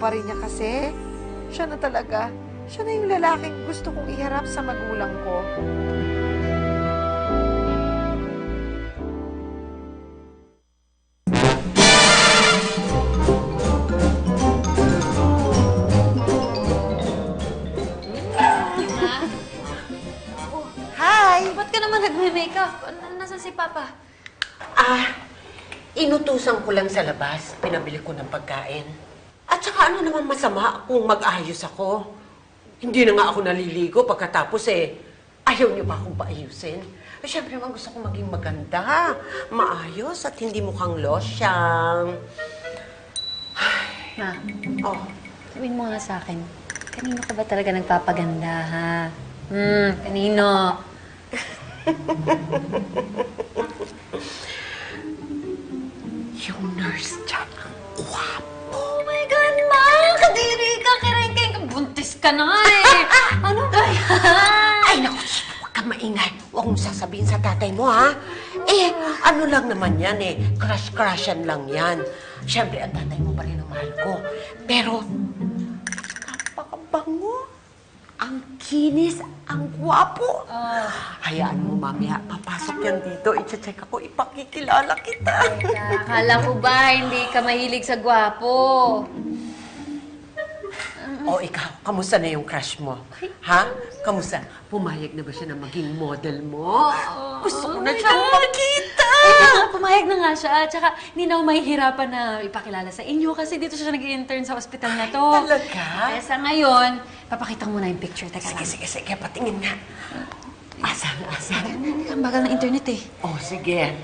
pa rin niya kasi. Siya na talaga. Siya na yung lalaking gusto kong iharap sa magulang ko. Hi! Ba't ka naman nagme-makeup? Nasaan si Papa? Inutusan ko lang sa labas. Pinabili ko ng pagkain. At saka ano naman masama kung mag-ayos ako? Hindi na nga ako naliligo pagkatapos ayaw niyo pa akong paayusin. Siyempre naman gusto ko maging maganda, maayos at hindi mukhang losyang. Ma, Oh, sabihin mo nga sa akin, kanino ka ba talaga nagpapaganda, ha? Kanino? yung nurse dyan, ang guwapo. Oh my God, Ma! Kadiri ka, kirengkeng ka. Buntis ka na eh. Ano ba yan? Ay, naku, huwag kang maingay. Huwag mong sasabihin sa tatay mo, ha? Ano lang naman yan crush-crushan lang yan. Siyempre, ang tatay mo pa rin ang mahal ko. Pero, napakabango. Ang kinis, ang gwapo. Hayaan mo, mamaya, papasok yan dito. I-check ako, ipakikilala kita. Akala ko ba hindi ka mahilig sa gwapo? O, ikaw, kamusta na yung crush mo? Ha? Kamusta? Pumayag na ba siya na maging model mo? Gusto ko na siyang makita! Pumayag na nga siya. Tsaka hindi na ako mahihirapan na ipakilala sa inyo kasi dito siya nag-intern sa ospital na to. Talaga? Kaya sa ngayon, papakita mo na yung picture. Teka lang. Sige, patingin nga. Asan? Ang bagal ng internet eh. Oh, sige.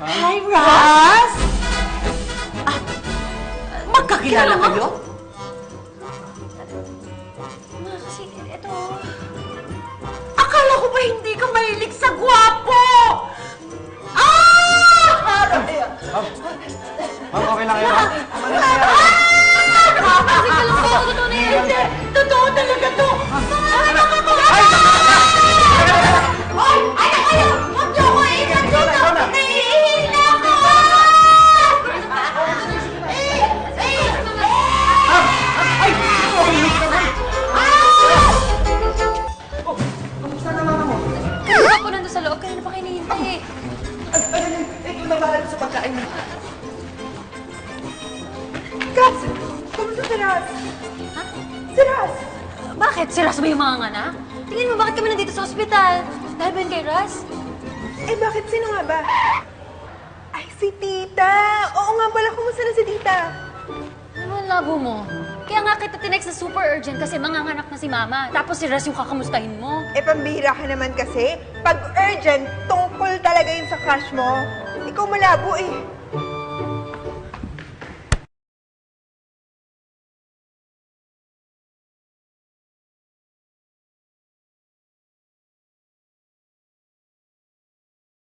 Hi, Raz! Magkakilala kayo? Ma, kasi ito... Akala ko ba hindi ka mahilig sa gwapo? Ma'am, okay lang kayo, ma'am? Kasi ka lang ba? Totoo na yan. Totoo talaga to! Ako nandun sa loob. Kaya na pa kayo nahihintay eh. Ikaw na bahala sa pagkain mo. Kat! Kamusta si Raz? Ha? Si Raz! Bakit? Si Ras ba yung mga anak? Tingin mo, bakit kami nandito sa ospital? Dahil ba yun kay Ras? Bakit? Sino nga ba? Ay, si Tita! Oo nga pala, kumusta na si Tita? Ano ang labo mo? Kaya nga kita tinext na super urgent kasi manganganak na si Mama. Tapos si Ras yung kakamustahin mo. Pambihira ka naman kasi. Pag urgent, tungkol talaga yun sa crush mo. Ikaw malabo eh.